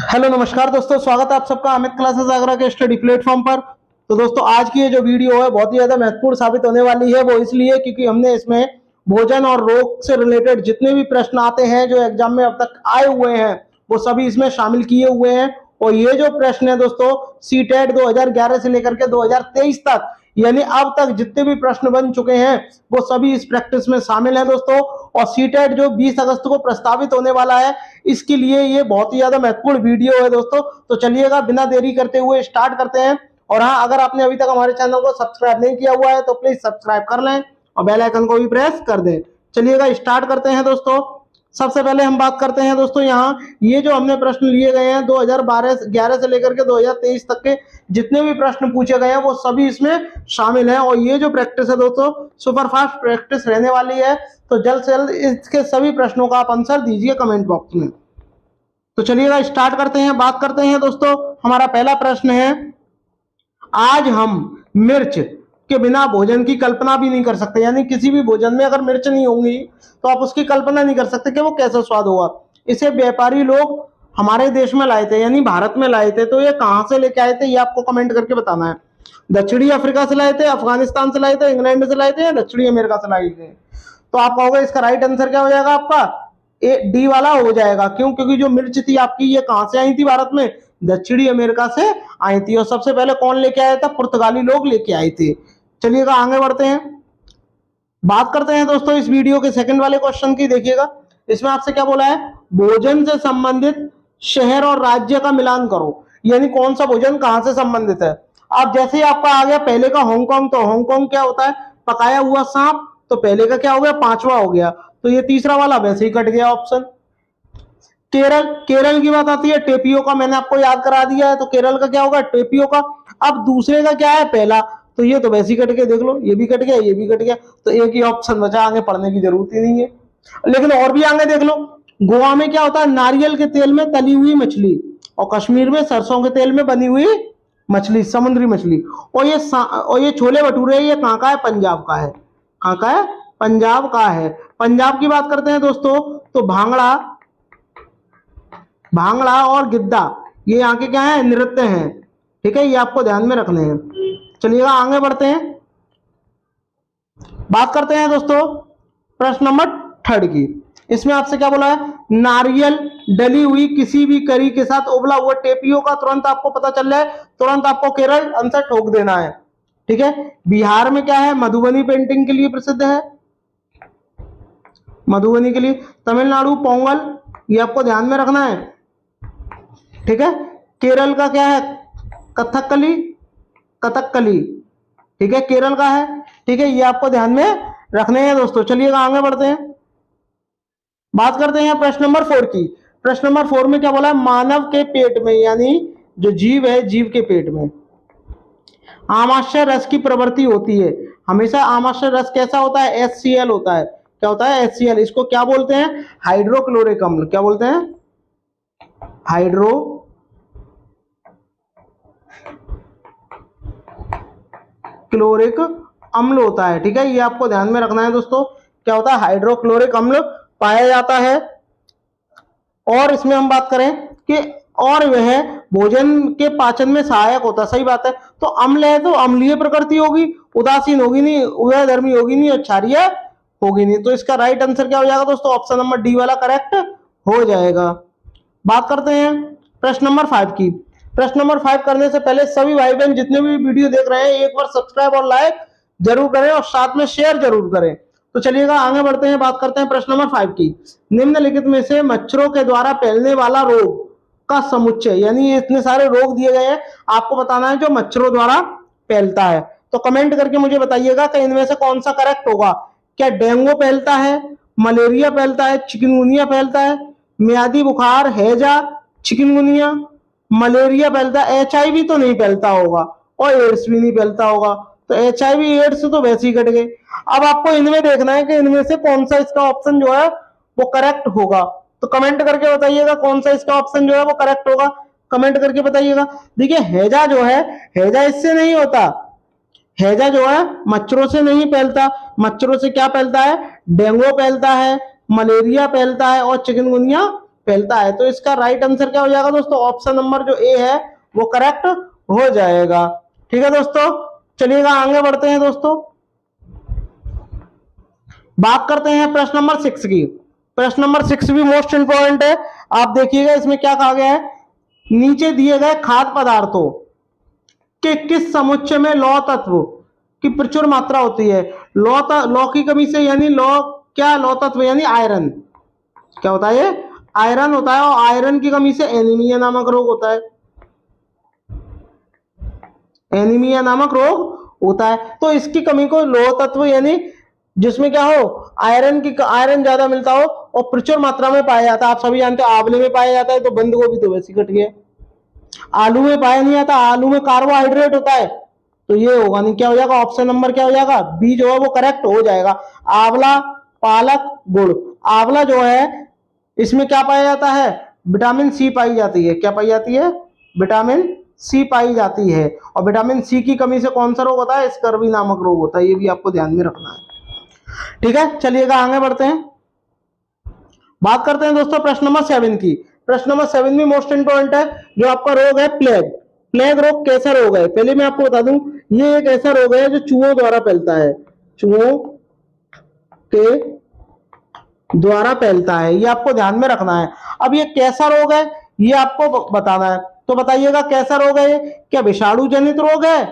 Hello नमस्कार दोस्तों, स्वागत है आप सबका अमित क्लासेस आगरा के स्टडी प्लेटफॉर्म पर। तो दोस्तों आज की ये जो वीडियो है बहुत ही ज्यादा महत्वपूर्ण साबित होने वाली है। वो इसलिए क्योंकि हमने इसमें भोजन और रोग से रिलेटेड जितने भी प्रश्न आते हैं जो एग्जाम में अब तक आए हुए हैं वो सभी इसमें शामिल किए हुए हैं। और ये जो प्रश्न है दोस्तों सीटेट 2011 से लेकर के 2023 तक, यानी अब तक जितने भी प्रश्न बन चुके हैं वो सभी इस प्रैक्टिस में शामिल हैं दोस्तों। और सीटेट जो 20 अगस्त को प्रस्तावित होने वाला है, इसके लिए ये बहुत ही ज्यादा महत्वपूर्ण वीडियो है दोस्तों। तो चलिएगा बिना देरी करते हुए स्टार्ट करते हैं। और हाँ, अगर आपने अभी तक हमारे चैनल को सब्सक्राइब नहीं किया हुआ है तो प्लीज सब्सक्राइब कर लें और बेल आइकन को भी प्रेस कर दें। चलिएगा स्टार्ट करते हैं दोस्तों। सबसे पहले हम बात करते हैं दोस्तों, यहाँ ये जो हमने प्रश्न लिए गए हैं 2012-11 से लेकर के 2023 तक के जितने भी प्रश्न पूछे गए हैं वो सभी इसमें शामिल हैं। और ये जो प्रैक्टिस है दोस्तों सुपरफास्ट प्रैक्टिस रहने वाली है। तो जल्द से जल्द इसके सभी प्रश्नों का आप आंसर दीजिए कमेंट बॉक्स में। तो चलिएगा स्टार्ट करते हैं। बात करते हैं दोस्तों, हमारा पहला प्रश्न है, आज हम मिर्च के बिना भोजन की कल्पना भी नहीं कर सकते। यानी किसी भी भोजन में अगर मिर्च नहीं होंगी तो आप उसकी कल्पना नहीं कर सकते कि वो कैसा स्वाद होगा। इसे व्यापारी लोग हमारे देश में लाए थे, यानी भारत में लाए थे। तो ये कहां से लेके आए थे ये आपको कमेंट करके बताना है। दक्षिणी अफ्रीका से लाए थे, अफगानिस्तान से लाए थे, इंग्लैंड से लाए थे या दक्षिणी अमेरिका से लाए थे। तो आप कहोगे इसका राइट आंसर क्या हो जाएगा आपका? ए डी वाला हो जाएगा। क्यों? क्योंकि जो मिर्च थी आपकी ये कहां से आई थी भारत में? दक्षिणी अमेरिका से आई थी। और सबसे पहले कौन लेके आया था? पुर्तगाली लोग लेके आए थे। चलिएगा आगे बढ़ते हैं। बात करते हैं दोस्तों इस वीडियो के सेकंड वाले क्वेश्चन की। देखिएगा इसमें आपसे क्या बोला है, भोजन से संबंधित शहर और राज्य का मिलान करो। यानी कौन सा भोजन कहां से संबंधित है। अब जैसे ही आपका आ गया पहले का हांगकांग, तो हांगकांग क्या होता है? पकाया हुआ सांप। तो पहले का क्या हो गया? पांचवा हो गया। तो ये तीसरा वाला वैसे ही कट गया ऑप्शन। केरल, केरल की बात आती है टेपियोका, मैंने आपको याद करा दिया है। तो केरल का क्या होगा? टेपियोका। अब दूसरे का क्या है? पहला। तो ये तो वैसे ही कट गया, देख लो ये भी कट गया ये भी कट गया। तो एक ही ऑप्शन बचा, आगे पढ़ने की जरूरत ही नहीं है। लेकिन और भी आगे देख लो, गोवा में क्या होता है? नारियल के तेल में तली हुई मछली। और कश्मीर में सरसों के तेल में बनी हुई मछली, समुद्री मछली। और ये छोले भटूरे ये कहाँ का है? पंजाब का है। कहाँ का है? पंजाब का है। पंजाब की बात करते हैं दोस्तों तो भांगड़ा, भांगड़ा और गिद्दा ये यहाँ के क्या है? नृत्य हैं। ठीक है, ये आपको ध्यान में रखने हैं। चलिएगा आगे बढ़ते हैं। बात करते हैं दोस्तों प्रश्न नंबर थर्ड की। इसमें आपसे क्या बोला है? नारियल डली हुई किसी भी करी के साथ उबला हुआ टेपियोका। तुरंत आपको पता चल रहा है, तुरंत आपको केरल आंसर ठोक देना है। ठीक है, बिहार में क्या है? मधुबनी पेंटिंग के लिए प्रसिद्ध है, मधुबनी के लिए। तमिलनाडु पोंगल, ये आपको ध्यान में रखना है। ठीक है, केरल का क्या है? कथकली, कथकली। ठीक है, केरल का है। ठीक है, ये आपको ध्यान में रखने हैं दोस्तों। चलिएगा आगे बढ़ते हैं। बात करते हैं प्रश्न नंबर 4 की। प्रश्न नंबर 4 में क्या बोला है? मानव के पेट में, यानी जो जीव है जीव के पेट में आमाशय रस की प्रवृत्ति होती है। हमेशा आमाशय रस कैसा होता है? HCl होता है। क्या होता है? HCl। इसको क्या बोलते हैं? हाइड्रोक्लोरिक अम्ल। क्या बोलते हैं? हाइड्रो क्लोरिक अम्ल होता है। ठीक है, ये आपको ध्यान में रखना है दोस्तों। क्या होता है? हाइड्रोक्लोरिक अम्ल पाया जाता है। और इसमें हम बात करें कि और वह भोजन के पाचन में सहायक होता है। सही बात है। तो अम्ल है तो अम्लीय प्रकृति होगी, उदासीन होगी नहीं, उभयधर्मी होगी नहीं और क्षारीय होगी नहीं। तो इसका राइट आंसर क्या हो जाएगा दोस्तों? ऑप्शन नंबर डी वाला करेक्ट हो जाएगा। बात करते हैं प्रश्न नंबर 5 की। प्रश्न नंबर 5 करने से पहले सभी भाई बहन जितने भी वीडियो देख रहे हैं एक बार सब्सक्राइब और लाइक जरूर करें और साथ में शेयर जरूर करें। तो चलिएगा आगे बढ़ते हैं। बात करते हैं प्रश्न नंबर 5 की। निम्नलिखित में से मच्छरों के द्वारा फैलने वाला रोग का समुच्चय, यानी इतने सारे रोग दिए गए हैं, आपको बताना है जो मच्छरों द्वारा फैलता है। तो कमेंट करके मुझे बताइएगा कि इनमें से कौन सा करेक्ट होगा। क्या डेंगू फैलता है, मलेरिया फैलता है, चिकनगुनिया फैलता है, मियादी बुखार, हैजा, चिकनगुनिया, मलेरिया फैलता है, HIV तो नहीं फैलता होगा और एड्स भी नहीं फैलता होगा। तो HIV एड्स तो वैसे ही कट गए। अब आपको इनमें देखना है कि इनमें से कौन सा इसका ऑप्शन जो है वो करेक्ट होगा। तो कमेंट करके बताइएगा कौन सा इसका ऑप्शन जो है वो करेक्ट होगा। कमेंट करके बताइएगा। देखिए हैजा जो है, हैजा इससे नहीं होता। हैजा जो है मच्छरों से नहीं फैलता। मच्छरों से क्या फैलता है? डेंगू फैलता है, मलेरिया फैलता है और चिकनगुनिया फैलता है। तो इसका राइट आंसर क्या हो जाएगा दोस्तों, ऑप्शन नंबर जो ए है वो करेक्ट हो जाएगा। ठीक है दोस्तों, चलिएगा आगे बढ़ते हैं दोस्तों। बात करते हैं प्रश्न नंबर 6 की। प्रश्न नंबर 6 भी मोस्ट इंपॉर्टेंट है। आप देखिएगा इसमें क्या कहा गया है, नीचे दिए गए खाद्य पदार्थों के किस समुच्चय में लौह तत्व की प्रचुर मात्रा होती है। लौह की कमी से, यानी लौह तत्व यानी आयरन, क्या होता है, आयरन होता है, और आयरन की कमी से एनीमिया नामक रोग होता है, एनीमिया नामक रोग होता है। तो इसकी कमी को लौह तत्व यानी जिसमें क्या हो, आयरन ज्यादा मिलता हो और प्रचुर मात्रा में पाया जाता है। आप सभी जानते हो आंवले में पाया जाता है, तो बंद गोभी तो वैसी कट गया। आलू में पाया नहीं जाता, आलू में कार्बोहाइड्रेट होता है, तो ये होगा नहीं, क्या हो जाएगा, ऑप्शन नंबर क्या हो जाएगा, बी जो है वो करेक्ट हो जाएगा। आंवला, पालक, गुड़। आंवला जो है इसमें क्या पाया जाता है, विटामिन सी पाई जाती है। क्या पाई जाती है, विटामिन सी पाई जाती है। और विटामिन सी की कमी से कौन सा रोग होता है, स्कर्वी नामक रोग होता है। ये भी आपको ध्यान में रखना है। ठीक है, चलिएगा आगे बढ़ते हैं। बात करते हैं दोस्तों प्रश्न नंबर 7 की। प्रश्न नंबर 7 भी मोस्ट इंपॉर्टेंट है। जो आपका रोग है प्लेग, प्लेग रोग कैसा रोग है, पहले मैं आपको बता दूं, ये एक ऐसा रोग है जो चूहों द्वारा फैलता है, चूहों के द्वारा फैलता है। ये आपको ध्यान में रखना है। अब ये कैसा रोग है ये आपको बताना है, तो बताइएगा कैसा रोग है ये, क्या विषाणु जनित रोग है,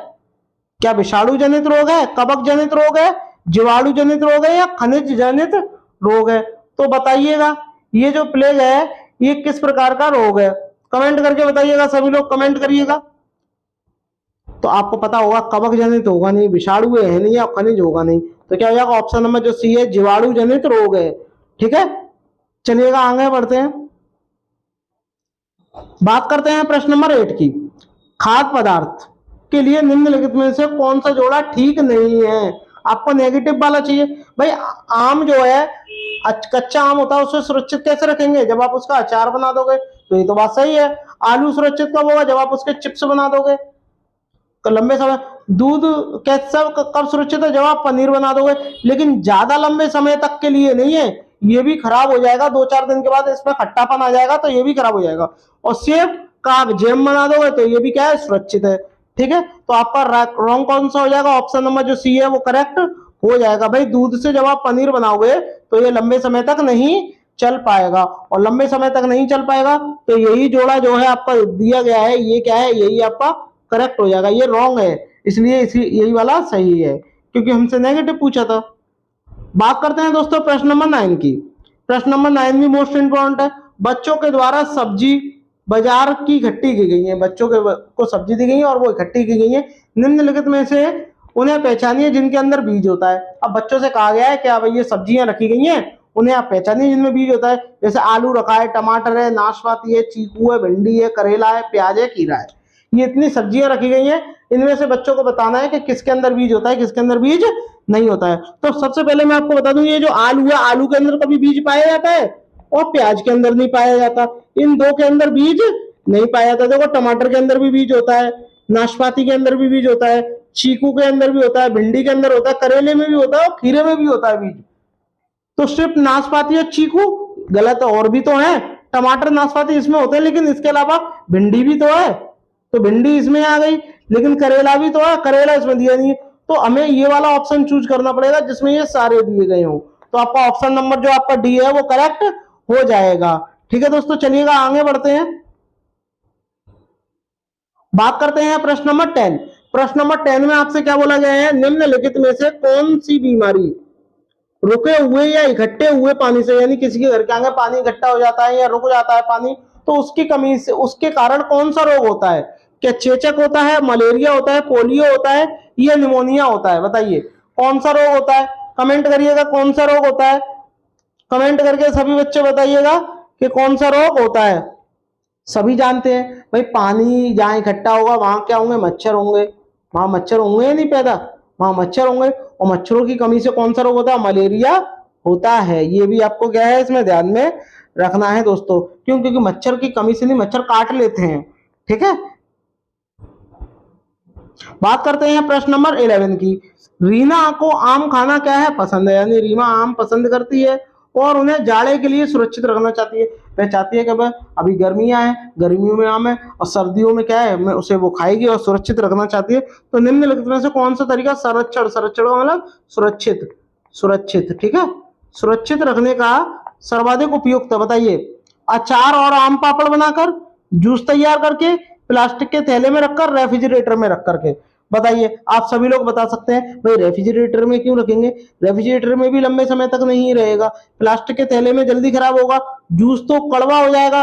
क्या विषाणु जनित रोग है, कवक जनित रोग है, जीवाणु जनित रोग है, या खनिज जनित रोग है। तो बताइएगा ये जो प्लेग है ये किस प्रकार का रोग है, कमेंट करके बताइएगा, सभी लोग कमेंट करिएगा। तो आपको पता होगा कवक जनित होगा नहीं, विषाणु है नहीं, या खनिज होगा नहीं, तो क्या हो जाएगा, ऑप्शन नंबर जो सी है जीवाणु जनित रोग है। ठीक है, चलिएगा आगे बढ़ते हैं। बात करते हैं प्रश्न नंबर 8 की। खाद्य पदार्थ के लिए निम्नलिखित में से कौन सा जोड़ा ठीक नहीं है। आपको नेगेटिव वाला चाहिए। भाई आम जो है, कच्चा आम होता है, उसे सुरक्षित कैसे रखेंगे, जब आप उसका अचार बना दोगे, तो ये तो बात सही है। आलू सुरक्षित कब होगा, जब आप उसके चिप्स बना दोगे लंबे समय। दूध कैसा कब सुरक्षित है, जब आप पनीर बना दोगे, लेकिन ज्यादा लंबे समय तक के लिए नहीं है, ये भी खराब हो जाएगा, 2-4 दिन के बाद इसमें खट्टापन आ जाएगा, तो ये भी खराब हो जाएगा। और सेब का आप जैम बना दोगे तो ये भी क्या है, सुरक्षित है। ठीक है, तो आपका रॉन्ग कौन सा हो जाएगा, ऑप्शन नंबर जो सी है वो करेक्ट हो जाएगा। भाई दूध से जब आप पनीर बनाओगे तो ये लंबे समय तक नहीं चल पाएगा, और लंबे समय तक नहीं चल पाएगा तो यही जोड़ा जो है आपका दिया गया है, ये क्या है, यही आपका करेक्ट हो जाएगा। ये रॉन्ग है, इसलिए यही वाला सही है, क्योंकि हमसे नेगेटिव पूछा था। बात करते हैं दोस्तों प्रश्न नंबर 9 की। प्रश्न नंबर 9 भी मोस्ट इंपॉर्टेंट है। बच्चों के द्वारा सब्जी बाजार की इकट्ठी की गई है, बच्चों को सब्जी दी गई है और वो इकट्ठी की गई है। निम्नलिखित में से उन्हें पहचानिए जिनके अंदर बीज होता है। अब बच्चों से कहा गया है कि भाई ये सब्जियां रखी गई हैं, उन्हें आप पहचानिए जिनमें बीज होता है। जैसे आलू रखा है, टमाटर है, नाशपाती है, चीकू है, भिंडी है, करेला है, प्याज है, खीरा है। ये इतनी सब्जियां रखी गई हैं, इनमें से बच्चों को बताना है कि किसके अंदर बीज होता है, किसके अंदर बीज नहीं होता है। तो सबसे पहले मैं आपको बता दूं, ये जो आलू है, आलू के अंदर कभी बीज पाया जाता है और प्याज के अंदर नहीं पाया जाता, इन दो के अंदर बीज नहीं पाया जाता। देखो टमाटर के अंदर भी बीज होता है, नाशपाती के अंदर भी बीज होता है, चीकू के अंदर भी होता है, भिंडी के अंदर होता है, करेले में भी होता है और खीरे में भी होता है बीज। तो सिर्फ नाशपाती और चीकू गलत है, और भी तो है, टमाटर नाशपाती इसमें होते हैं, लेकिन इसके अलावा भिंडी भी तो है, तो भिंडी इसमें आ गई, लेकिन करेला भी तो है, करेला इसमें दिया नहीं है। तो हमें ये वाला ऑप्शन चूज करना पड़ेगा जिसमें ये सारे दिए गए हों। तो आपका ऑप्शन नंबर जो आपका डी है वो करेक्ट हो जाएगा। ठीक है दोस्तों, चलिएगा आगे बढ़ते हैं। बात करते हैं प्रश्न नंबर 10। प्रश्न नंबर 10 में आपसे क्या बोला गया है, निम्नलिखित में से कौन सी बीमारी रुके हुए या इकट्ठे हुए पानी से, यानी किसी के घर के आगे पानी इकट्ठा हो जाता है या रुक जाता है पानी, तो उसकी कमी से, उसके कारण कौन सा रोग होता है। क्या चेचक होता है, मलेरिया होता है, पोलियो होता है, या निमोनिया होता है। बताइए कौन सा रोग होता है, कमेंट करिएगा कौन सा रोग होता है। कमेंट करके सभी बच्चे बताइएगा कि कौन सा रोग होता है। सभी जानते हैं भाई, पानी जहां इकट्ठा होगा वहां क्या होंगे, मच्छर होंगे, वहां मच्छर होंगे या नहीं पैदा, वहां मच्छर होंगे, और मच्छरों की कमी से कौन सा रोग होता है, मलेरिया होता है। ये भी आपको क्या है इसमें ध्यान में रखना है दोस्तों, क्यों, क्योंकि मच्छर की कमी से नहीं, मच्छर काट लेते हैं। ठीक है, बात करते हैं प्रश्न नंबर 11 की। रीना को आम खाना क्या है, पसंद है, यानी रीमा आम पसंद करती है और उन्हें जाड़े के लिए सुरक्षित रखना चाहती है। वह चाहती है कि वह अभी गर्मियां हैं, गर्मियों में आम है, और सर्दियों में क्या है, मैं उसे वो खाएगी और सुरक्षित रखना चाहती है। तो निम्नलिखित में से कौन सा तरीका संरक्षण, संरक्षण का मतलब सुरक्षित, सुरक्षित, ठीक है, सुरक्षित रखने का सर्वाधिक उपयुक्त है, बताइए। अचार और आम पापड़ बनाकर, जूस तैयार करके, प्लास्टिक के थैले में रखकर, रेफ्रिजरेटर में रख करके। बताइए, आप सभी लोग बता सकते हैं भाई रेफ्रिजरेटर में क्यों रखेंगे, रेफ्रिजरेटर में भी लंबे समय तक नहीं रहेगा, प्लास्टिक के थैले में जल्दी खराब होगा, जूस तो कड़वा हो जाएगा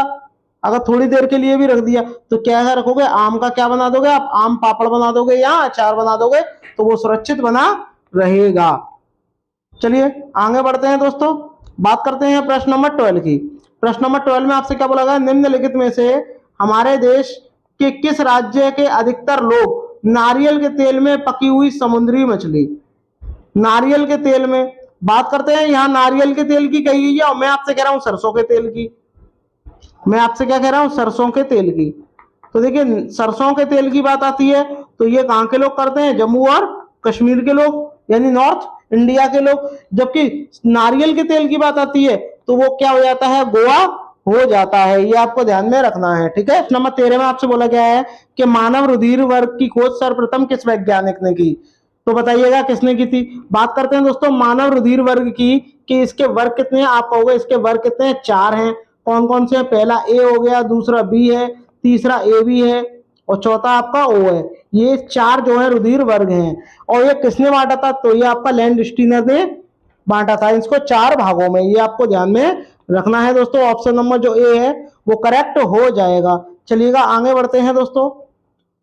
अगर थोड़ी देर के लिए भी रख दिया। तो क्या है रखोगे, आम का क्या बना दोगे आप, आम पापड़ बना दोगे या अचार बना दोगे, तो वो सुरक्षित बना रहेगा। चलिए आगे बढ़ते हैं दोस्तों, बात करते हैं प्रश्न नंबर 12 की। प्रश्न नंबर 12 में आपसे क्या बोला गया, निम्नलिखित में से हमारे देश के किस राज्य के अधिकतर लोग नारियल के तेल में पकी हुई समुद्री मछली, नारियल के तेल में बात करते हैं, यहाँ नारियल के तेल की कही गई है और मैं आपसे कह रहा हूं सरसों के तेल की, मैं आपसे क्या कह रहा हूं, सरसों के तेल की। तो देखिए सरसों के तेल की बात आती है तो ये कहां के लोग करते हैं, जम्मू और कश्मीर के लोग, यानी नॉर्थ इंडिया के लोग। जबकि नारियल के तेल की बात आती है तो वो क्या हो जाता है, गोवा हो जाता है, ये आपको ध्यान में रखना है, ठीक है। नंबर 13 में आपसे बोला गया है कि मानव रुधिर वर्ग की खोज सर्वप्रथम किस वैज्ञानिक ने की, तो बताइएगा किसने की थी। बात करते हैं दोस्तों मानव रुधिर वर्ग की, कि इसके वर्ग कितने हैं, आप कहोगे इसके वर्ग कितने हैं, 4 हैं। कौन कौन से हैं, पहला ए हो गया, दूसरा बी है, तीसरा ए बी है और चौथा आपका ओ है। ये 4 जो है रुधिर वर्ग हैं। और ये किसने बांटा था, तो ये आपका लैंड स्टीनर ने बांटा था इसको 4 भागों में, ये आपको ध्यान में रखना है दोस्तों। ऑप्शन नंबर जो ए है वो करेक्ट हो जाएगा। चलिएगा आगे बढ़ते हैं दोस्तों,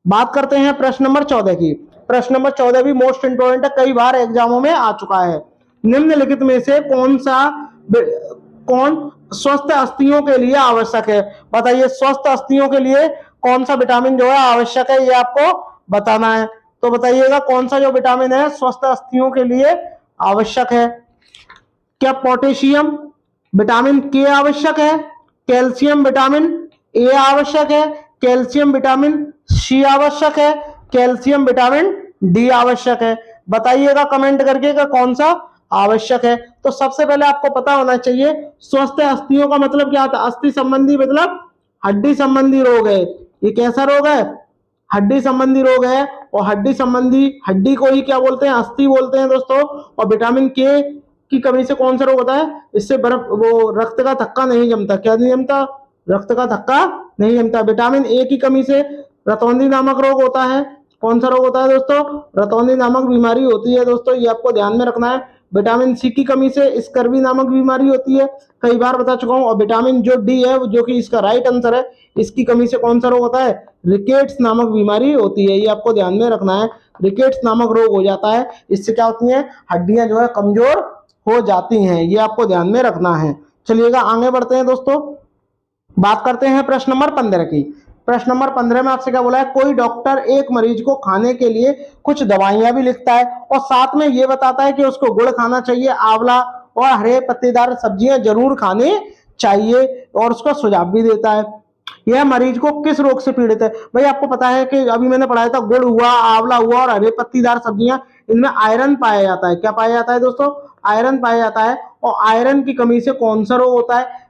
बात करते हैं प्रश्न नंबर 14 की। प्रश्न नंबर 14 भी मोस्ट इंपोर्टेंट है, कई बार एग्जामों में आ चुका है। निम्नलिखित में से कौन स्वस्थ अस्थियों के लिए आवश्यक है, बताइए स्वस्थ अस्थियों के लिए कौन सा विटामिन जो है आवश्यक है, ये आपको बताना है। तो बताइएगा कौन सा जो विटामिन है स्वस्थ अस्थियों के लिए आवश्यक है। क्या पोटेशियम विटामिन के आवश्यक है, कैल्शियम विटामिन ए आवश्यक है, कैल्शियम विटामिन सी आवश्यक है, कैल्शियम विटामिन डी आवश्यक है। बताइएगा कमेंट करके कि कौन सा आवश्यक है। तो सबसे पहले आपको पता होना चाहिए स्वस्थ अस्थियों का मतलब क्या होता है, अस्थि संबंधी मतलब हड्डी संबंधी रोग है। ये कैसा रोग है, हड्डी संबंधी रोग है। और हड्डी संबंधी, हड्डी को ही क्या बोलते हैं, अस्थि बोलते हैं दोस्तों। और विटामिन के की कमी से कौन सा रोग होता है, इससे बर्फ वो रक्त का थक्का नहीं जमता, क्या नहीं जमता, रक्त का थक्का नहीं जमता। विटामिन ए की कमी से रतौंधी नामक रोग होता है। कौन सा रोग होता है दोस्तों, रतौंधी नामक बीमारी होती है दोस्तों, ये आपको ध्यान में रखना है। विटामिन सी की कमी से स्कर्वी नामक बीमारी होती है, कई बार बता चुका हूं। और विटामिन जो डी है जो कि इसका राइट आंसर है, इसकी कमी से कौन सा रोग होता है, रिकेट्स नामक बीमारी होती है, ये आपको ध्यान में रखना है। रिकेट्स नामक रोग हो जाता है, इससे क्या होती है, हड्डियां जो है कमजोर हो जाती हैं, ये आपको ध्यान में रखना है। चलिएगा आगे बढ़ते हैं दोस्तों, बात करते हैं प्रश्न नंबर 15 की। प्रश्न नंबर 15 में आपसे क्या बोला है, कोई डॉक्टर एक मरीज को खाने के लिए कुछ दवाइयां भी लिखता है और साथ में ये बताता है कि उसको गुड़ खाना चाहिए, आंवला और हरे पत्तेदार सब्जियां जरूर खाने चाहिए, और उसका सुझाव भी देता है। यह मरीज को किस रोग से पीड़ित है, भाई आपको पता है कि अभी मैंने पढ़ाया था, गुड़ हुआ, आंवला हुआ और हरे पत्तीदार सब्जियां, इनमें आयरन पाया जाता है। क्या पाया जाता है दोस्तों, आयरन पाया जाता है। और आयरन की कमी से कौन सा रोग होता है,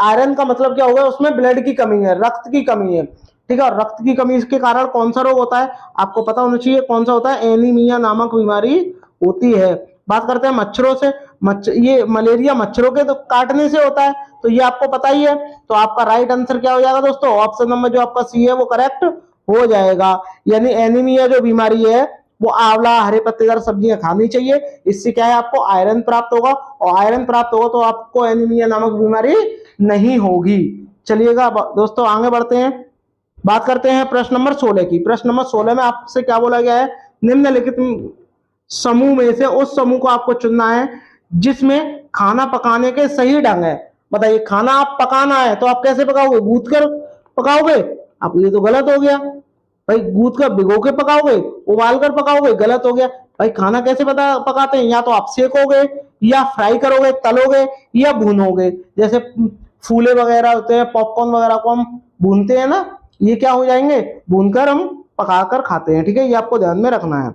आयरन का मतलब क्या होगा, उसमें ब्लड की कमी है, रक्त की कमी है, ठीक है। और रक्त की कमी के कारण कौन सा रोग होता है, आपको पता होना चाहिए कौन सा होता है, एनीमिया नामक बीमारी होती है। बात करते हैं मच्छरों से, ये मलेरिया मच्छरों के तो काटने से होता है, तो ये आपको पता ही है। तो आपका राइट आंसर क्या हो जाएगा दोस्तों, ऑप्शन नंबर जो आपका सी है वो करेक्ट हो जाएगा। यानी एनीमिया जो बीमारी है वो आंवला हरे पत्तेदार सब्जियां खानी चाहिए, इससे क्या है आपको आयरन प्राप्त होगा, और आयरन प्राप्त होगा तो आपको एनीमिया नामक बीमारी नहीं होगी। चलिएगा दोस्तों आगे बढ़ते हैं, बात करते हैं प्रश्न नंबर 16 की। प्रश्न नंबर 16 में आपसे क्या बोला गया है, निम्नलिखित समूह में से उस समूह को आपको चुनना है जिसमें खाना पकाने के सही ढंग है। बताइए खाना आप पकाना है तो आप कैसे पकाओगे, गूंथ कर पकाओगे, आप ये तो गलत हो गया भाई, गूंथ कर भिगो के पकाओगे, उबाल कर पकाओगे, गलत हो गया भाई। खाना कैसे पकाते हैं, या तो आप सेकोगे या फ्राई करोगे, तलोगे या भूनोगे। जैसे फूले वगैरह होते हैं, पॉपकॉर्न वगैरह को हम भूनते हैं ना, ये क्या हो जाएंगे, भूनकर हम पकाकर खाते हैं, ठीक है, ये आपको ध्यान में रखना है।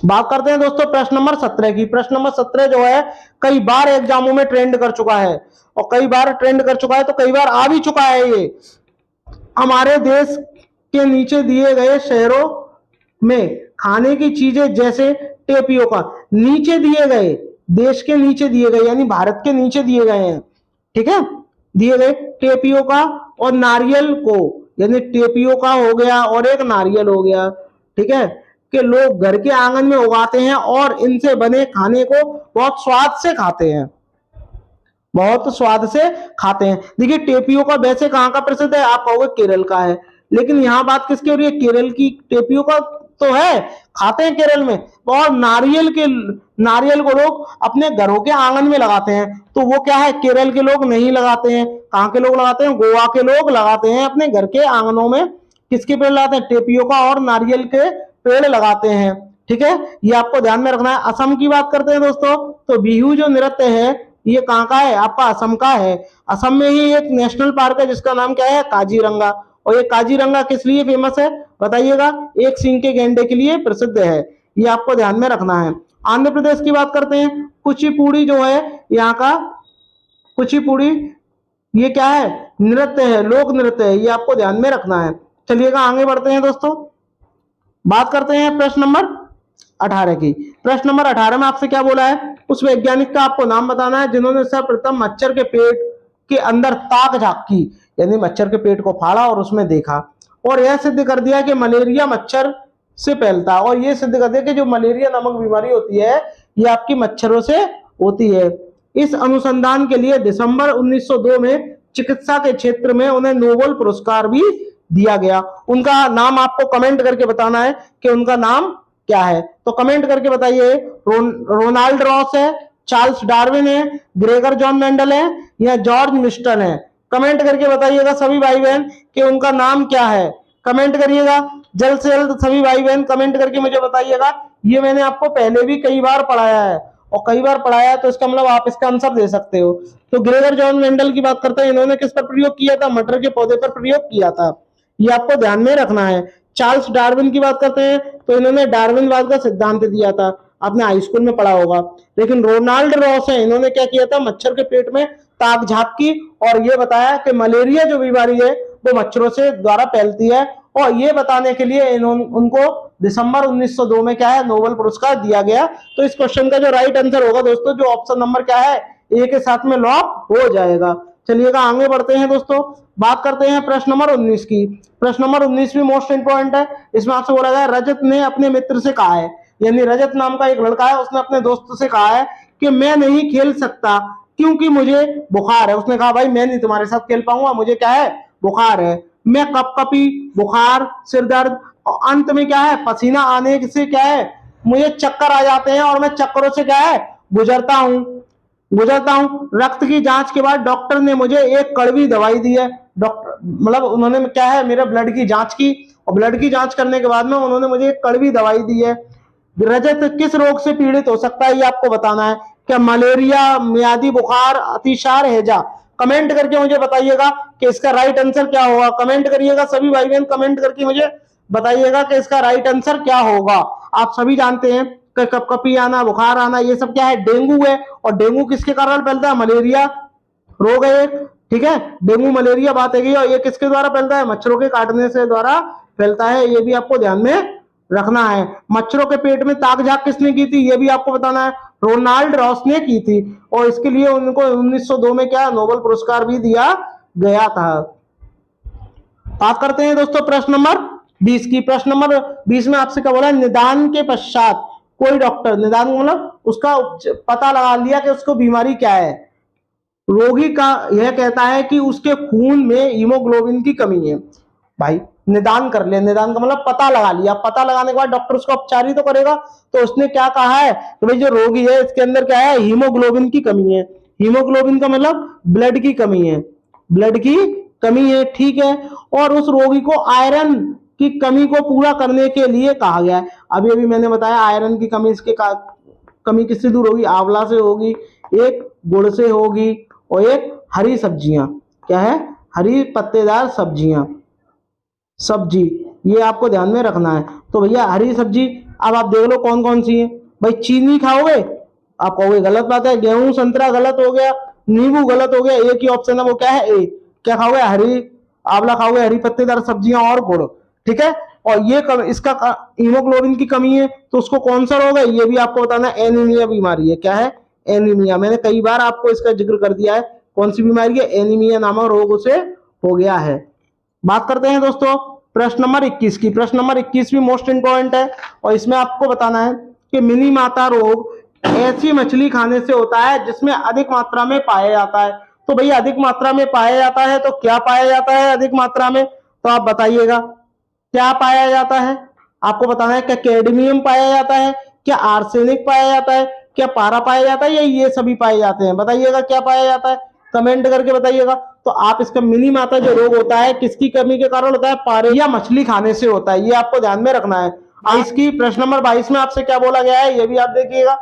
बात करते हैं दोस्तों प्रश्न नंबर 17 की। प्रश्न नंबर 17 जो है कई बार एग्जामों में ट्रेंड कर चुका है, और कई बार ट्रेंड कर चुका है तो कई बार आ भी चुका है ये। हमारे देश के नीचे दिए गए शहरों में खाने की चीजें जैसे टेपियोका, नीचे दिए गए, देश के नीचे दिए गए यानी भारत के नीचे दिए गए हैं, ठीक है, दिए गए टेपियोका और नारियल को, यानी टेपियोका हो गया और एक नारियल हो गया, ठीक है, कि लोग घर के आंगन में उगाते हैं और इनसे बने खाने को बहुत स्वाद से खाते हैं, बहुत स्वाद से खाते हैं। देखिए टेपियोका वैसे कहाँ का प्रसिद्ध है, आप कहोगे केरल का है, लेकिन यहाँ बात किसकी हो रही है, केरल की। टेपियोका तो है, खाते हैं केरल में, और नारियल को लोग अपने घरों के आंगन में लगाते हैं, तो वो क्या है, केरल के लोग नहीं लगाते हैं। कहाँ के लोग लगाते हैं, गोवा के लोग लगाते हैं अपने घर के आंगनों में। किसके पेड़ लगाते हैं, टेपियोका और नारियल के पेड़ लगाते हैं, ठीक है, ये आपको ध्यान में रखना है। असम की बात करते हैं दोस्तों, तो बिहू जो नृत्य है ये कहाँ का है, आपका असम का है। असम में ही एक नेशनल पार्क है जिसका नाम क्या है, काजीरंगा, और ये काजीरंगा किस लिए फेमस है बताइएगा, एक सींग के गैंडे के लिए प्रसिद्ध है, ये आपको ध्यान में रखना है। आंध्र प्रदेश की बात करते हैं, कुचिपुड़ी जो है यहाँ का, कुचिपुड़ी ये क्या है, नृत्य है, लोक नृत्य है, ये आपको ध्यान में रखना है। चलिएगा आगे बढ़ते हैं दोस्तों, बात करते हैं प्रश्न नंबर 18 की। प्रश्न नंबर 18 में आपसे क्या बोला है, उस वैज्ञानिक का आपको नाम बताना है जिन्होंने सर्वप्रथम मच्छर के पेट के अंदर ताक झांकी, यानी मच्छर के पेट को फाड़ा और उसमें देखा, और यह सिद्ध कर दिया कि मलेरिया मच्छर से फैलता है, और यह सिद्ध कर दिया कि जो मलेरिया नामक बीमारी होती है ये आपकी मच्छरों से होती है। इस अनुसंधान के लिए दिसंबर 1902 में चिकित्सा के क्षेत्र में उन्हें नोबेल पुरस्कार भी दिया गया। उनका नाम आपको कमेंट करके बताना है कि उनका नाम क्या है, तो कमेंट करके बताइए। रोनाल्ड रॉस है, चार्ल्स डार्विन है, ग्रेगर जॉन मेंडल है, या जॉर्ज मिस्टन है, कमेंट करके बताइएगा सभी भाई बहन कि उनका नाम क्या है। कमेंट करिएगा जल्द से जल्द, सभी भाई बहन कमेंट करके मुझे बताइएगा। ये मैंने आपको पहले भी कई बार पढ़ाया है, और कई बार पढ़ाया है तो इसका मतलब आप इसका आंसर दे सकते हो। तो ग्रेगर जॉन मेंडल की बात करते हैं, इन्होंने किस पर प्रयोग किया था, मटर के पौधे पर प्रयोग किया था, ये आपको ध्यान में रखना है। चार्ल्स डार्विन की बात करते हैं तो इन्होंने डार्विनवाद का सिद्धांत दिया था, आपने हाई स्कूल में पढ़ा होगा। लेकिन रोनाल्ड रॉस है, इन्होंने क्या किया था, मच्छर के पेट में ताक झांक की और ये बताया कि मलेरिया जो बीमारी है वो मच्छरों से द्वारा फैलती है, और ये बताने के लिए उनको दिसंबर 1902 में क्या है, नोबेल पुरस्कार दिया गया। तो इस क्वेश्चन का जो राइट आंसर होगा दोस्तों, जो ऑप्शन नंबर क्या है, ए के साथ में लॉक हो जाएगा। चलिएगा आगे बढ़ते हैं दोस्तों, बात करते हैं प्रश्न नंबर 19 की। प्रश्न नंबर 19 भी मोस्ट इंपोर्टेंट है, इसमें आपसे बोला गया रजत ने अपने मित्र से कहा है, यानी रजत नाम का एक लड़का है, उसने अपने दोस्त से कहा है कि मैं नहीं खेल सकता क्योंकि मुझे बुखार है। उसने कहा भाई मैं नहीं तुम्हारे साथ खेल पाऊंगा, मुझे क्या है, बुखार है, मैं कपकपी, बुखार, सिर दर्द, और अंत में क्या है, पसीना आने से क्या है, मुझे चक्कर आ जाते हैं और मैं चक्करों से क्या है, गुजरता हूं। रक्त की जांच के बाद डॉक्टर ने मुझे एक कड़वी दवाई दी है, डॉक्टर मतलब उन्होंने क्या है, मेरे ब्लड की जांच की, और ब्लड की जांच करने के बाद में उन्होंने मुझे एक कड़वी दवाई दी है। रजत किस रोग से पीड़ित हो सकता है ये आपको बताना है, क्या मलेरिया, मियादी बुखार, अतिसार, हैजा। कमेंट करके मुझे बताइएगा कि इसका राइट आंसर क्या होगा। कमेंट करिएगा सभी भाई बहन, कमेंट करके मुझे बताइएगा कि इसका राइट आंसर क्या होगा। आप सभी जानते हैं कि कपकपी आना, बुखार आना, ये सब क्या है, डेंगू है, और डेंगू किसके कारण फैलता है, मलेरिया रोग है एक, ठीक है, डेंगू मलेरिया बात है, और ये किसके द्वारा फैलता है, मच्छरों के काटने से द्वारा फैलता है, ये भी आपको ध्यान में रखना है। मच्छरों के पेट में ताक झांक किसने की थी, ये भी आपको बताना है, रोनाल्ड रॉस ने की थी, और इसके लिए उनको 1902 में क्या नोबेल पुरस्कार भी दिया गया था। बात करते हैं दोस्तों प्रश्न नंबर 20 की। प्रश्न नंबर 20 में आपसे क्या बोला, निदान के पश्चात कोई डॉक्टर, निदान मतलब उसका पता लगा लिया कि उसको बीमारी क्या है, रोगी का यह कहता है कि उसके खून में हीमोग्लोबिन की कमी है। भाई निदान कर ले, निदान का मतलब पता लगा लिया, पता लगाने के बाद डॉक्टर उसको उपचार ही तो करेगा। तो उसने क्या कहा है कि भाई जो रोगी है इसके अंदर क्या है, हीमोग्लोबिन की कमी है। हीमोग्लोबिन का मतलब ब्लड की कमी है, ब्लड की कमी है, ठीक है, और उस रोगी को आयरन की कमी को पूरा करने के लिए कहा गया है। अभी अभी मैंने बताया आयरन की कमी, इसके कमी किससे दूर होगी, आंवला से होगी, एक गुड़ से होगी, और एक हरी सब्जियां, क्या है, हरी पत्तेदार सब्जियां, सब्जी, ये आपको ध्यान में रखना है। तो भैया हरी सब्जी अब आप देख लो कौन कौन सी है। भाई चीनी खाओगे, आप कहोगे गलत बात है। गेहूं संतरा गलत हो गया, नींबू गलत हो गया। एक ही ऑप्शन है, वो क्या है? ए। क्या खाओगे? हरी आंवला खाओगे, हरी पत्तेदार सब्जियां और गुड़। ठीक है। और ये इसका हीमोग्लोबिन की कमी है तो उसको कौन सा रोग है? ये भी आपको बताना है, एनीमिया बीमारी है। क्या है? एनीमिया। मैंने कई बार आपको इसका जिक्र कर दिया है। कौन सी बीमारी है? एनीमिया नामक रोग उसे हो गया है। बात करते हैं दोस्तों प्रश्न नंबर 21 की। प्रश्न नंबर 21 भी मोस्ट इंपॉर्टेंट है और इसमें आपको बताना है कि मिनी माता रोग ऐसी मछली खाने से होता है जिसमें अधिक मात्रा में पाया जाता है। तो भैया अधिक मात्रा में पाया जाता है तो क्या पाया जाता है अधिक मात्रा में? तो आप बताइएगा क्या पाया जाता है। आपको बताना है क्या कैडमियम पाया जाता है, क्या आर्सेनिक पाया जाता है, क्या पारा पाया जाता है, या ये सभी पाए जाते हैं? बताइएगा क्या पाया जाता है, कमेंट करके बताइएगा। तो आप इसका मिनी माता जो रोग होता है किसकी कमी के कारण होता है? पारे या मछली खाने से होता है। ये आपको ध्यान में रखना है। इसकी प्रश्न नंबर 22 में आपसे क्या बोला गया है ये भी आप देखिएगा।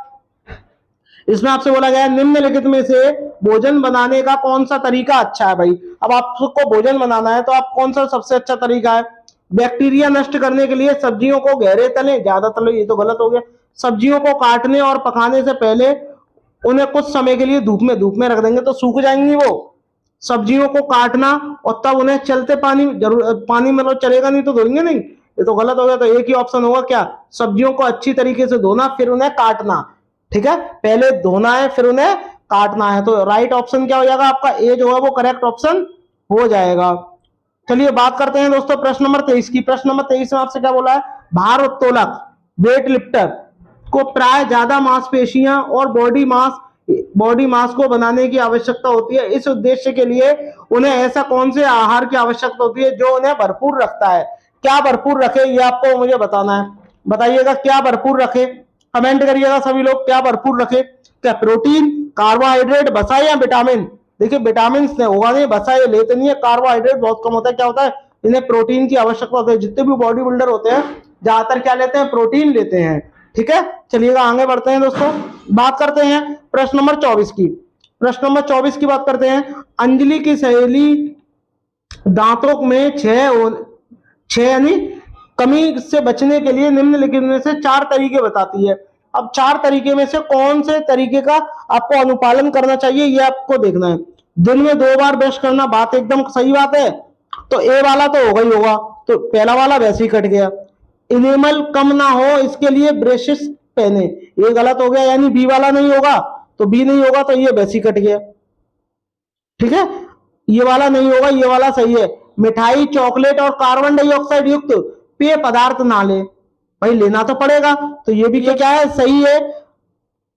इसमें आपसे बोला गया है निम्नलिखित में से भोजन बनाने का कौन सा तरीका अच्छा है? भाई अब आपको भोजन बनाना है तो आप कौन सा सबसे अच्छा तरीका है? बैक्टीरिया नष्ट करने के लिए सब्जियों को गहरे तले, ज्यादा तले ये तो गलत हो गया। सब्जियों को काटने और पकाने से पहले उन्हें कुछ समय के लिए धूप में रख देंगे तो सूख जाएंगी वो। सब्जियों को काटना और तब उन्हें चलते पानी मतलब चलेगा नहीं तो धोएंगे नहीं, ये तो गलत हो गया। तो एक ही ऑप्शन होगा क्या? सब्जियों को अच्छी तरीके से धोना फिर उन्हें काटना। ठीक है, पहले धोना है फिर उन्हें काटना है। तो राइट ऑप्शन क्या हो जाएगा आपका? ए जो है वो करेक्ट ऑप्शन हो जाएगा। चलिए बात करते हैं दोस्तों प्रश्न नंबर 23 की। प्रश्न नंबर 23 में आपसे क्या बोला है? भार उत्तोलक वेट लिफ्टर को प्राय ज्यादा मांसपेशियां और बॉडी मास को बनाने की आवश्यकता होती है। इस उद्देश्य के लिए उन्हें ऐसा कौन से आहार की आवश्यकता होती है जो उन्हें भरपूर रखता है? क्या भरपूर रखे ये आपको मुझे बताना है। बताइएगा क्या भरपूर रखे, कमेंट करिएगा सभी लोग। क्या भरपूर रखे? क्या प्रोटीन, कार्बोहाइड्रेट, वसा या विटामिन? देखिए विटामिन ने होगा नहीं, वसा ये लेते नहीं है, कार्बोहाइड्रेट बहुत कम होता है। क्या होता है? इन्हें प्रोटीन की आवश्यकता होती है। जितने भी बॉडी बिल्डर होते हैं ज्यादातर क्या लेते हैं? प्रोटीन लेते हैं। ठीक है, चलिएगा आगे बढ़ते हैं दोस्तों। बात करते हैं प्रश्न नंबर 24 की। प्रश्न नंबर 24 की बात करते हैं। अंजलि की सहेली दांतों में छह यानी कमी से बचने के लिए निम्नलिखित में से 4 तरीके बताती है। अब 4 तरीके में से कौन से तरीके का आपको अनुपालन करना चाहिए ये आपको देखना है। दिन में 2 बार ब्रश करना, बात एकदम सही बात है। तो ए वाला तो होगा ही होगा, तो पहला वाला वैसे ही कट गया। इनेमल कम ना हो इसके लिए ब्रशेस पहने, ये गलत हो गया, यानी बी वाला नहीं होगा। तो बी नहीं होगा तो ये वैसे ही कट गया। ठीक है, ये वाला नहीं होगा, ये वाला सही है। मिठाई, चॉकलेट और कार्बन डाइऑक्साइड युक्त पेय पदार्थ ना ले। भाई लेना तो पड़ेगा, तो ये भी क्या है? सही है।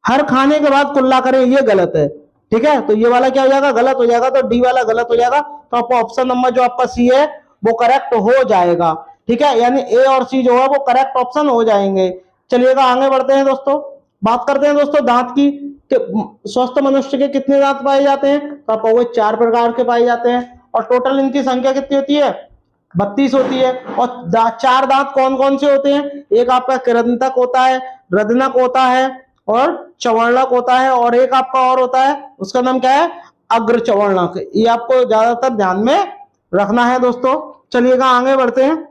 हर खाने के बाद कुल्ला करें, ये गलत है। ठीक है, तो ये वाला क्या हो जाएगा? गलत हो जाएगा। तो डी वाला गलत हो जाएगा। तो आपको ऑप्शन नंबर जो आपका सी है वो करेक्ट हो जाएगा। ठीक है, यानी ए और सी जो है वो करेक्ट ऑप्शन हो जाएंगे। चलिएगा आगे बढ़ते हैं दोस्तों। बात करते हैं दोस्तों दांत की। स्वस्थ मनुष्य के कितने दांत पाए जाते हैं? तो आप कहोगे 4 प्रकार के पाए जाते हैं। और टोटल इनकी संख्या कितनी होती है? 32 होती है। और 4 दांत कौन कौन से होते हैं? एक आपका कृंतक होता है, रदनक होता है और चवर्णक होता है, और एक आपका और होता है, उसका नाम क्या है? अग्र चवर्णक। ये आपको ज्यादातर ध्यान में रखना है दोस्तों। चलिएगा आगे बढ़ते हैं।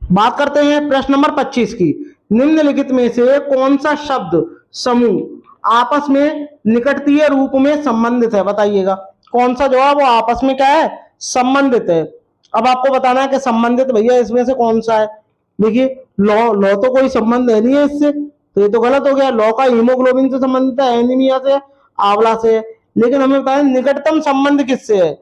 बात करते हैं प्रश्न नंबर 25 की। निम्नलिखित में से कौन सा शब्द समूह आपस में निकटतीय रूप में संबंधित है? बताइएगा कौन सा जो है वो आपस में क्या है? संबंधित है। अब आपको बताना है कि संबंधित भैया इसमें से कौन सा है। देखिए लौ तो कोई संबंध है नहीं है इससे, तो ये तो गलत हो गया। लौ का हीमोग्लोबिन से संबंधित है, एनीमिया से, आंवला से। लेकिन हमें बताना निकटतम संबंध किससे है।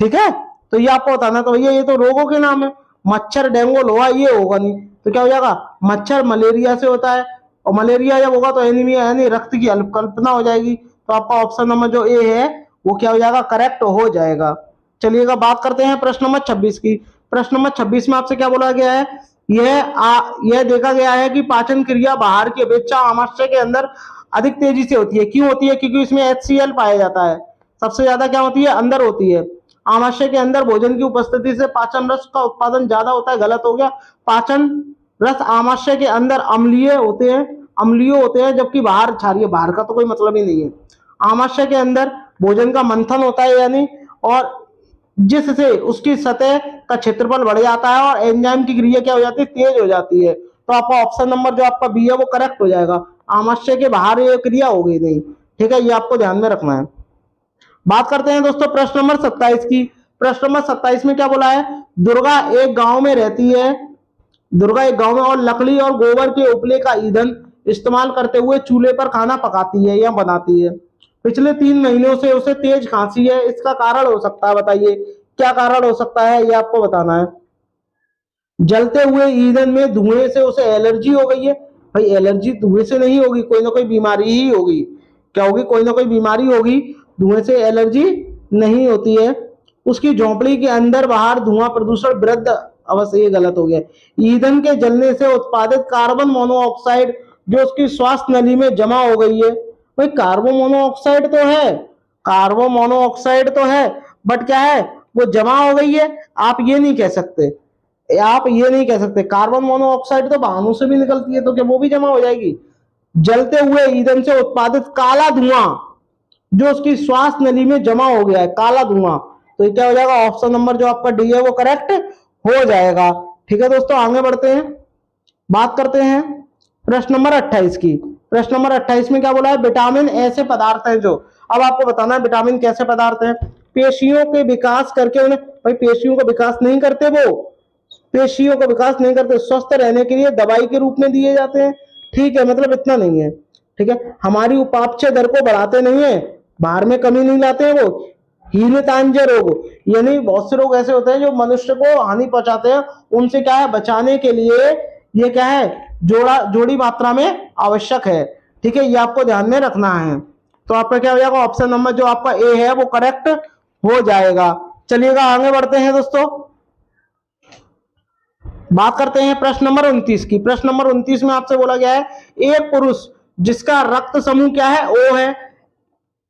ठीक है, तो ये आपको बताना। तो भैया ये तो रोगों के नाम है, मच्छर, डेंगू, लोहा, ये होगा नहीं। तो क्या हो जाएगा? मच्छर मलेरिया से होता है, और मलेरिया जब होगा तो एनीमिया यानी रक्त की अल्पकल्पना हो जाएगी। तो आपका ऑप्शन नंबर जो ए है वो क्या हो जाएगा? करेक्ट हो जाएगा। चलिएगा बात करते हैं प्रश्न नंबर 26 की। प्रश्न नंबर 26 में आपसे क्या बोला गया है? यह देखा गया है कि पाचन क्रिया बाहर की अपेक्षा आमाशय के अंदर अधिक तेजी से होती है। क्यों होती है? क्योंकि इसमें HCl पाया जाता है। सबसे ज्यादा क्या होती है? अंदर होती है। आमाशय के अंदर भोजन की उपस्थिति से पाचन रस का उत्पादन ज्यादा होता है। गलत हो गया। पाचन रस आमाशय के अंदर अम्लीय होते हैं, जबकि बाहर क्षारीय। बाहर का तो कोई मतलब ही नहीं है। आमाशय के अंदर भोजन का मंथन होता है, यानी, और जिससे उसकी सतह का क्षेत्रफल बढ़ जाता है और एंजाइम की क्रिया क्या हो जाती है? तेज हो जाती है। तो आपका ऑप्शन नंबर जो आपका बी है वो करेक्ट हो जाएगा। आमश्य के बाहर ये क्रिया होगी नहीं, ठीक है, ये आपको ध्यान में रखना है। बात करते हैं दोस्तों प्रश्न नंबर 27 की। प्रश्न नंबर 27 में क्या बोला है, दुर्गा एक गांव में रहती है, दुर्गा एक गांव में और लकड़ी और गोबर के उपले का ईंधन इस्तेमाल करते हुए चूल्हे पर खाना पकाती है या बनाती है। पिछले 3 महीनों से उसे तेज खांसी है, इसका कारण हो सकता है, बताइए क्या कारण हो सकता है, ये आपको बताना है। जलते हुए ईंधन में धुएं से उसे एलर्जी हो गई है। भाई एलर्जी धुएं से नहीं होगी, कोई ना कोई बीमारी ही होगी। क्या होगी, कोई ना कोई बीमारी होगी, धुएं से एलर्जी नहीं होती है। उसकी झोंपड़ी के अंदर बाहर धुआं प्रदूषण वृद्ध अवश्य, ये गलत हो गया। ईंधन के जलने से उत्पादित कार्बन मोनोऑक्साइड जो उसकी श्वास नली में जमा हो गई है। भाई कार्बन मोनोऑक्साइड तो है, कार्बन मोनोऑक्साइड तो है, बट क्या है, वो जमा हो गई है। आप ये नहीं कह सकते, आप ये नहीं कह सकते, कार्बन मोनोऑक्साइड तो वाहनों से भी निकलती है, तो क्या वो भी जमा हो जाएगी। जलते हुए ईंधन से उत्पादित काला धुआं जो उसकी श्वास नली में जमा हो गया है, काला धुआं, तो ये क्या हो जाएगा, ऑप्शन नंबर जो आपका डी है वो करेक्ट हो जाएगा। ठीक है दोस्तों, आगे बढ़ते हैं, बात करते हैं प्रश्न नंबर 28 की। प्रश्न नंबर 28 में क्या बोला है, विटामिन ऐसे पदार्थ हैं जो, अब आपको बताना है विटामिन कैसे पदार्थ हैं, पेशियों के विकास करके उन्हें, भाई पेशियों का विकास नहीं करते, वो पेशियों का विकास नहीं करते, स्वस्थ रहने के लिए दवाई के रूप में दिए जाते हैं। ठीक है, मतलब इतना नहीं है, ठीक है, हमारी उपापचय दर को बढ़ाते नहीं है, बाहर में कमी नहीं लाते हैं वो। हीनतांज रोग, यानी बहुत से रोग ऐसे होते हैं जो मनुष्य को हानि पहुंचाते हैं, उनसे क्या है बचाने के लिए ये क्या है, जोड़ी मात्रा में आवश्यक है। ठीक है, ये आपको ध्यान में रखना है। तो आपका क्या हो जाएगा, ऑप्शन नंबर जो आपका ए है वो करेक्ट हो जाएगा। चलिएगा आगे बढ़ते हैं दोस्तों, बात करते हैं प्रश्न नंबर 29 की। प्रश्न नंबर 29 में आपसे बोला गया है, एक पुरुष जिसका रक्त समूह क्या है, ओ है,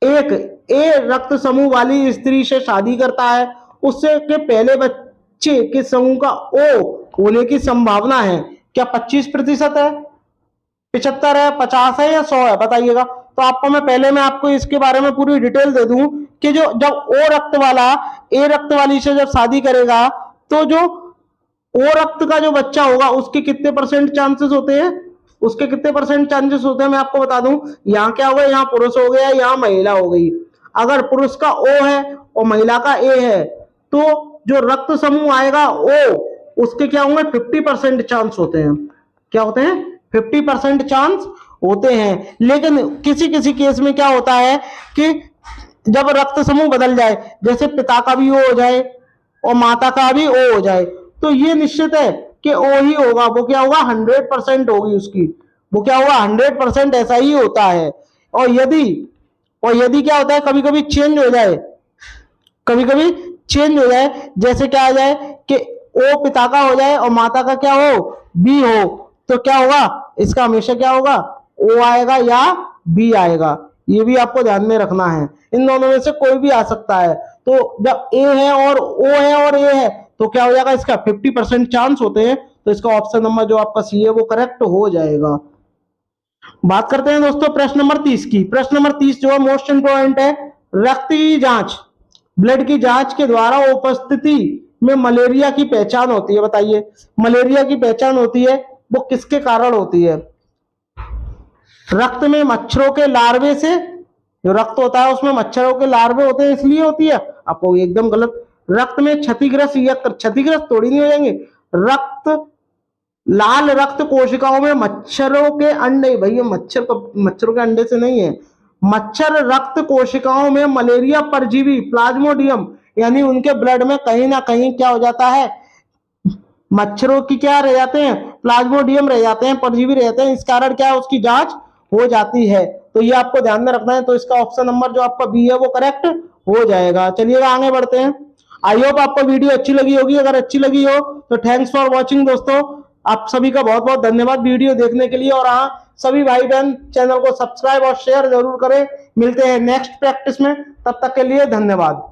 एक ए रक्त समूह वाली स्त्री से शादी करता है, उससे के पहले बच्चे के समूह का ओ होने की संभावना है क्या 25% है, 75 है, 50 है या 100 है, बताइएगा। तो आपको मैं आपको इसके बारे में पूरी डिटेल दे दूं कि जो जब ओ रक्त वाला ए रक्त वाली से जब शादी करेगा, तो जो ओ रक्त का जो बच्चा होगा उसके कितने % चांसेस होते हैं, उसके कितने % चांसेस होते हैं मैं आपको बता दूं। यहाँ क्या होगा, यहाँ पुरुष हो गया, यहाँ महिला हो गई। अगर पुरुष का ओ है और महिला का ए है, तो जो रक्त समूह आएगा ओ, उसके क्या होंगे 50% चांस होते हैं। क्या होते हैं, 50% चांस होते हैं। लेकिन किसी किसी केस में क्या होता है कि जब रक्त समूह बदल जाए, जैसे पिता का भी ओ हो जाए और माता का भी ओ हो जाए, तो ये निश्चित है कि ओ ही होगा, वो क्या होगा 100% होगी उसकी, वो क्या होगा 100% ऐसा ही होता है। और यदि क्या होता है, कभी कभी चेंज हो जाए, कभी कभी चेंज हो जाए, जैसे क्या आ जाए कि ओ पिता का हो जाए और माता का क्या हो, बी हो, तो क्या होगा, इसका हमेशा क्या होगा, ओ आएगा या बी आएगा। ये भी आपको ध्यान में रखना है, इन दोनों में से कोई भी आ सकता है। तो जब ए है और ओ है और ए है, तो क्या हो जाएगा, इसका 50% चांस होते हैं, तो इसका ऑप्शन नंबर जो आपका सी है वो करेक्ट हो जाएगा। बात करते हैं दोस्तों प्रश्न नंबर 30 की। प्रश्न नंबर 30 जो है मोस्ट इंपोर्टेंट है, रक्त की जांच, ब्लड की जांच के द्वारा उपस्थिति में मलेरिया की पहचान होती है, बताइए मलेरिया की पहचान होती है वो किसके कारण होती है। रक्त में मच्छरों के लार्वे से, जो रक्त होता है उसमें मच्छरों के लार्वे होते हैं इसलिए होती है, आपको एकदम गलत। रक्त में क्षतिग्रस्त या क्षतिग्रस्त थोड़ी नहीं हो जाएंगे, रक्त लाल रक्त कोशिकाओं में मच्छरों के अंडे, भैया मच्छरों के अंडे से नहीं है, मच्छर रक्त कोशिकाओं में मलेरिया परजीवी प्लाज्मोडियम, यानी उनके ब्लड में कहीं ना कहीं क्या हो जाता है, मच्छरों की क्या रह जाते हैं, प्लाज्मोडियम रह जाते हैं, परजीवी रह जाते हैं, इस कारण क्या है उसकी जांच हो जाती है। तो ये आपको ध्यान में रखना है। तो इसका ऑप्शन नंबर जो आपका बी है वो करेक्ट हो जाएगा। चलिएगा आगे बढ़ते हैं। आई होप आपको वीडियो अच्छी लगी होगी, अगर अच्छी लगी हो तो थैंक्स फॉर वॉचिंग दोस्तों, आप सभी का बहुत बहुत धन्यवाद वीडियो देखने के लिए। और हाँ, सभी भाई बहन चैनल को सब्सक्राइब और शेयर जरूर करें। मिलते हैं नेक्स्ट प्रैक्टिस में, तब तक के लिए धन्यवाद।